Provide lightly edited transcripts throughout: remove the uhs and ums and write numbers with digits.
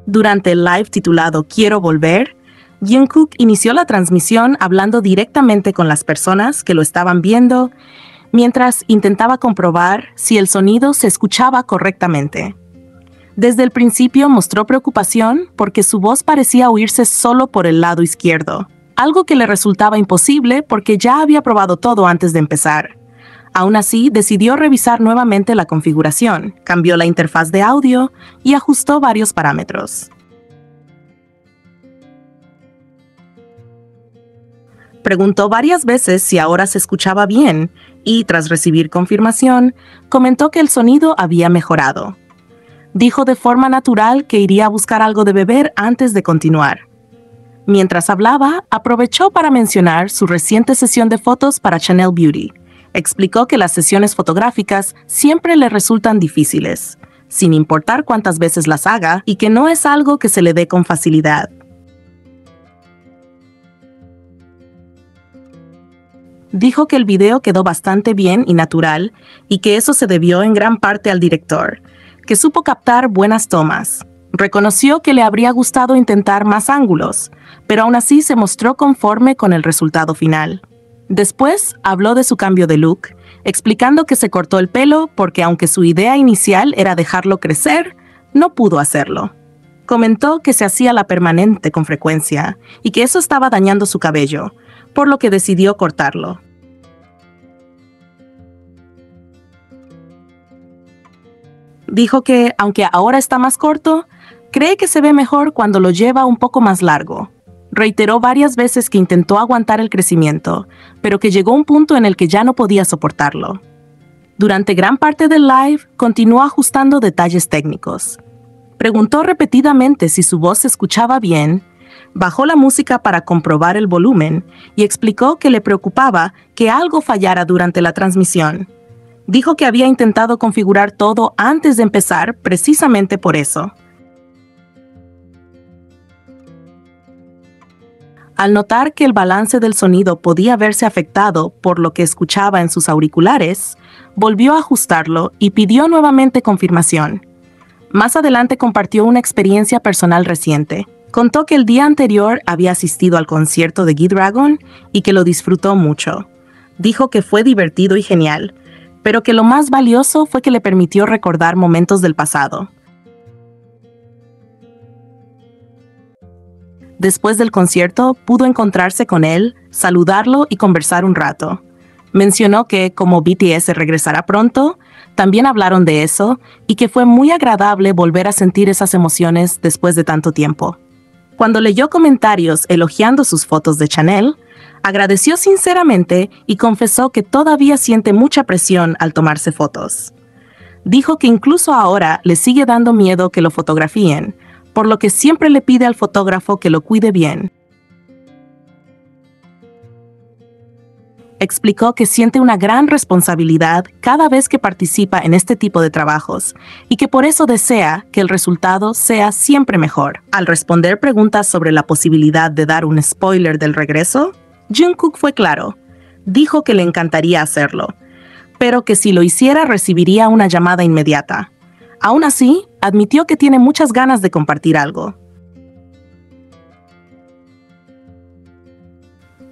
Durante el live titulado Quiero Volver, Jungkook inició la transmisión hablando directamente con las personas que lo estaban viendo, mientras intentaba comprobar si el sonido se escuchaba correctamente. Desde el principio mostró preocupación porque su voz parecía oírse solo por el lado izquierdo, algo que le resultaba imposible porque ya había probado todo antes de empezar. Aún así, decidió revisar nuevamente la configuración, cambió la interfaz de audio y ajustó varios parámetros. Preguntó varias veces si ahora se escuchaba bien y, tras recibir confirmación, comentó que el sonido había mejorado. Dijo de forma natural que iría a buscar algo de beber antes de continuar. Mientras hablaba, aprovechó para mencionar su reciente sesión de fotos para Chanel Beauty. Explicó que las sesiones fotográficas siempre le resultan difíciles, sin importar cuántas veces las haga, y que no es algo que se le dé con facilidad. Dijo que el video quedó bastante bien y natural, y que eso se debió en gran parte al director, que supo captar buenas tomas. Reconoció que le habría gustado intentar más ángulos, pero aún así se mostró conforme con el resultado final. Después habló de su cambio de look, explicando que se cortó el pelo porque aunque su idea inicial era dejarlo crecer, no pudo hacerlo. Comentó que se hacía la permanente con frecuencia y que eso estaba dañando su cabello, por lo que decidió cortarlo. Dijo que, aunque ahora está más corto, cree que se ve mejor cuando lo lleva un poco más largo. Reiteró varias veces que intentó aguantar el crecimiento, pero que llegó un punto en el que ya no podía soportarlo. Durante gran parte del live, continuó ajustando detalles técnicos. Preguntó repetidamente si su voz se escuchaba bien, bajó la música para comprobar el volumen y explicó que le preocupaba que algo fallara durante la transmisión. Dijo que había intentado configurar todo antes de empezar precisamente por eso. Al notar que el balance del sonido podía verse afectado por lo que escuchaba en sus auriculares, volvió a ajustarlo y pidió nuevamente confirmación. Más adelante compartió una experiencia personal reciente. Contó que el día anterior había asistido al concierto de G-Dragon y que lo disfrutó mucho. Dijo que fue divertido y genial, pero que lo más valioso fue que le permitió recordar momentos del pasado. Después del concierto, pudo encontrarse con él, saludarlo y conversar un rato. Mencionó que, como BTS regresará pronto, también hablaron de eso y que fue muy agradable volver a sentir esas emociones después de tanto tiempo. Cuando leyó comentarios elogiando sus fotos de Chanel, agradeció sinceramente y confesó que todavía siente mucha presión al tomarse fotos. Dijo que incluso ahora le sigue dando miedo que lo fotografíen, por lo que siempre le pide al fotógrafo que lo cuide bien. Explicó que siente una gran responsabilidad cada vez que participa en este tipo de trabajos y que por eso desea que el resultado sea siempre mejor. Al responder preguntas sobre la posibilidad de dar un spoiler del regreso, Jungkook fue claro. Dijo que le encantaría hacerlo, pero que si lo hiciera recibiría una llamada inmediata. Aún así, admitió que tiene muchas ganas de compartir algo.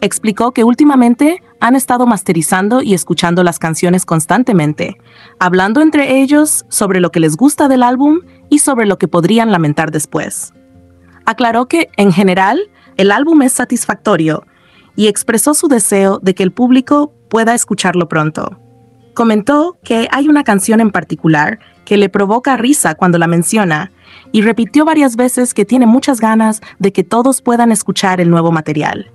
Explicó que últimamente han estado masterizando y escuchando las canciones constantemente, hablando entre ellos sobre lo que les gusta del álbum y sobre lo que podrían lamentar después. Aclaró que, en general, el álbum es satisfactorio y expresó su deseo de que el público pueda escucharlo pronto. Comentó que hay una canción en particular que le provoca risa cuando la menciona y repitió varias veces que tiene muchas ganas de que todos puedan escuchar el nuevo material.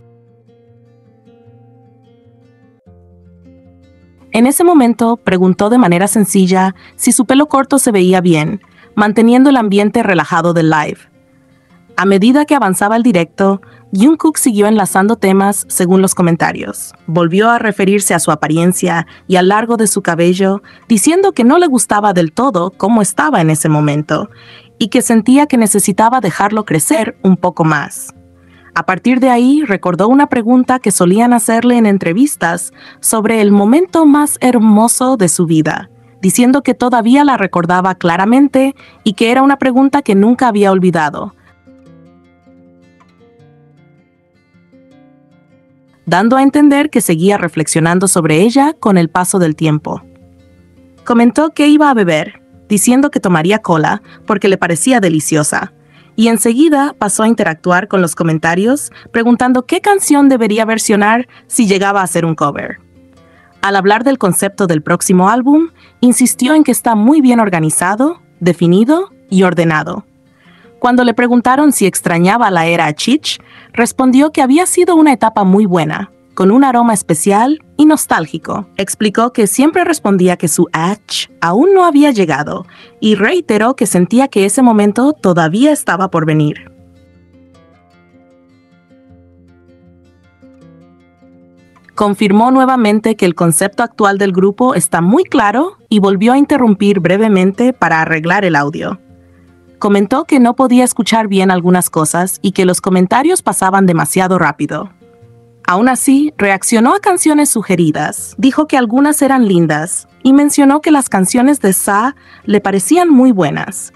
En ese momento preguntó de manera sencilla si su pelo corto se veía bien, manteniendo el ambiente relajado del live. A medida que avanzaba el directo, Jungkook siguió enlazando temas según los comentarios. Volvió a referirse a su apariencia y al largo de su cabello, diciendo que no le gustaba del todo cómo estaba en ese momento y que sentía que necesitaba dejarlo crecer un poco más. A partir de ahí, recordó una pregunta que solían hacerle en entrevistas sobre el momento más hermoso de su vida, diciendo que todavía la recordaba claramente y que era una pregunta que nunca había olvidado, dando a entender que seguía reflexionando sobre ella con el paso del tiempo. Comentó que iba a beber, diciendo que tomaría cola porque le parecía deliciosa, y enseguida pasó a interactuar con los comentarios preguntando qué canción debería versionar si llegaba a hacer un cover. Al hablar del concepto del próximo álbum, insistió en que está muy bien organizado, definido y ordenado. Cuando le preguntaron si extrañaba la era Chich, respondió que había sido una etapa muy buena, con un aroma especial y nostálgico. Explicó que siempre respondía que su Ach aún no había llegado y reiteró que sentía que ese momento todavía estaba por venir. Confirmó nuevamente que el concepto actual del grupo está muy claro y volvió a interrumpir brevemente para arreglar el audio. Comentó que no podía escuchar bien algunas cosas y que los comentarios pasaban demasiado rápido. Aún así, reaccionó a canciones sugeridas, dijo que algunas eran lindas y mencionó que las canciones de Sa le parecían muy buenas.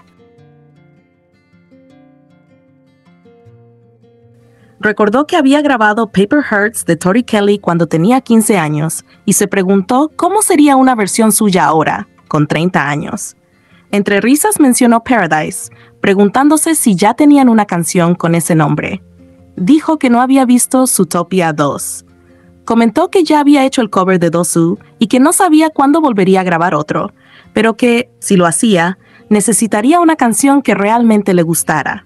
Recordó que había grabado Paper Hearts de Tori Kelly cuando tenía 15 años y se preguntó cómo sería una versión suya ahora, con 30 años. Entre risas mencionó Paradise, preguntándose si ya tenían una canción con ese nombre. Dijo que no había visto Zootopia 2. Comentó que ya había hecho el cover de Dosu y que no sabía cuándo volvería a grabar otro, pero que, si lo hacía, necesitaría una canción que realmente le gustara.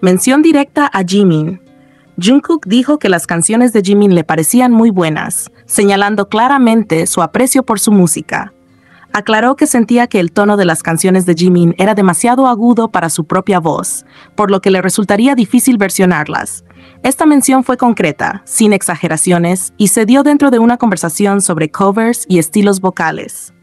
Mención directa a Jimin. Jungkook dijo que las canciones de Jimin le parecían muy buenas, señalando claramente su aprecio por su música. Aclaró que sentía que el tono de las canciones de Jimin era demasiado agudo para su propia voz, por lo que le resultaría difícil versionarlas. Esta mención fue concreta, sin exageraciones, y se dio dentro de una conversación sobre covers y estilos vocales.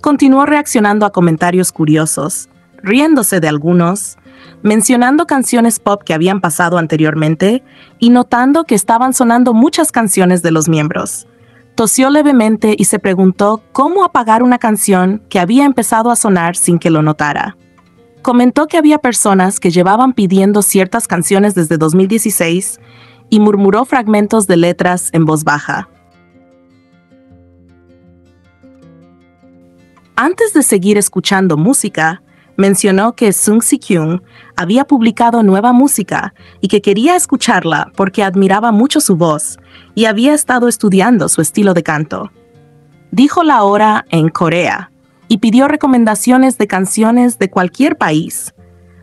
Continuó reaccionando a comentarios curiosos, riéndose de algunos, mencionando canciones pop que habían pasado anteriormente y notando que estaban sonando muchas canciones de los miembros. Tosió levemente y se preguntó cómo apagar una canción que había empezado a sonar sin que lo notara. Comentó que había personas que llevaban pidiendo ciertas canciones desde 2016 y murmuró fragmentos de letras en voz baja. Antes de seguir escuchando música, mencionó que Sung Si-kyung había publicado nueva música y que quería escucharla porque admiraba mucho su voz y había estado estudiando su estilo de canto. Dijo la hora en Corea y pidió recomendaciones de canciones de cualquier país.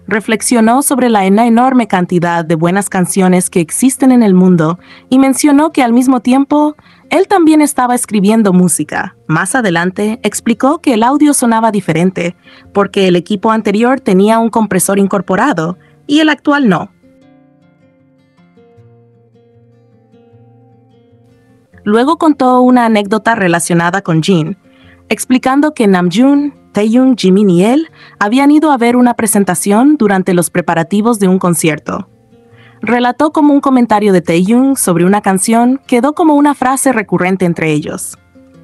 Reflexionó sobre la enorme cantidad de buenas canciones que existen en el mundo y mencionó que al mismo tiempo él también estaba escribiendo música. Más adelante, explicó que el audio sonaba diferente, porque el equipo anterior tenía un compresor incorporado y el actual no. Luego contó una anécdota relacionada con Jin, explicando que Namjoon, Taehyung, Jimin y él habían ido a ver una presentación durante los preparativos de un concierto. Relató cómo un comentario de Taehyung sobre una canción quedó como una frase recurrente entre ellos.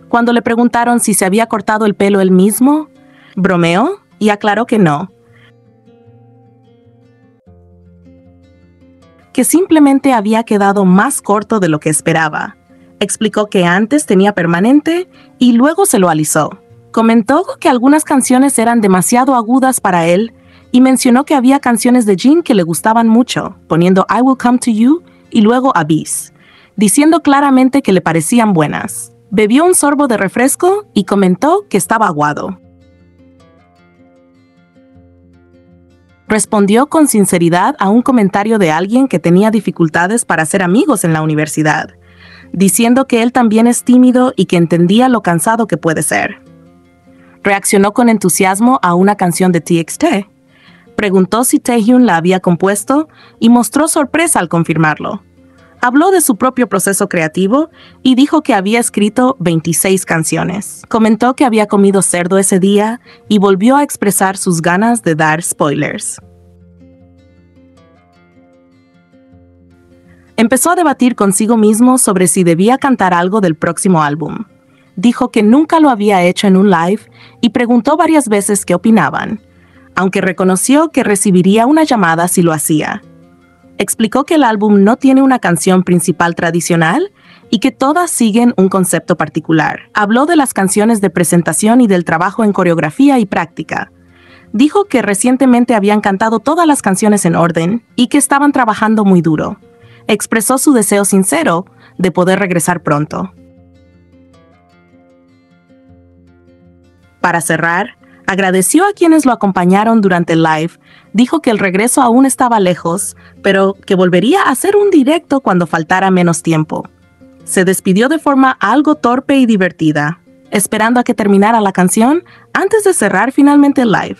Cuando le preguntaron si se había cortado el pelo él mismo, bromeó y aclaró que no, que simplemente había quedado más corto de lo que esperaba. Explicó que antes tenía permanente y luego se lo alisó. Comentó que algunas canciones eran demasiado agudas para él y mencionó que había canciones de Jin que le gustaban mucho, poniendo I Will Come to You y luego Abyss, diciendo claramente que le parecían buenas. Bebió un sorbo de refresco y comentó que estaba aguado. Respondió con sinceridad a un comentario de alguien que tenía dificultades para hacer amigos en la universidad, diciendo que él también es tímido y que entendía lo cansado que puede ser. Reaccionó con entusiasmo a una canción de TXT. Preguntó si Taehyung la había compuesto y mostró sorpresa al confirmarlo. Habló de su propio proceso creativo y dijo que había escrito 26 canciones. Comentó que había comido cerdo ese día y volvió a expresar sus ganas de dar spoilers. Empezó a debatir consigo mismo sobre si debía cantar algo del próximo álbum. Dijo que nunca lo había hecho en un live y preguntó varias veces qué opinaban, aunque reconoció que recibiría una llamada si lo hacía. Explicó que el álbum no tiene una canción principal tradicional y que todas siguen un concepto particular. Habló de las canciones de presentación y del trabajo en coreografía y práctica. Dijo que recientemente habían cantado todas las canciones en orden y que estaban trabajando muy duro. Expresó su deseo sincero de poder regresar pronto. Para cerrar, agradeció a quienes lo acompañaron durante el live, dijo que el regreso aún estaba lejos, pero que volvería a hacer un directo cuando faltara menos tiempo. Se despidió de forma algo torpe y divertida, esperando a que terminara la canción antes de cerrar finalmente el live.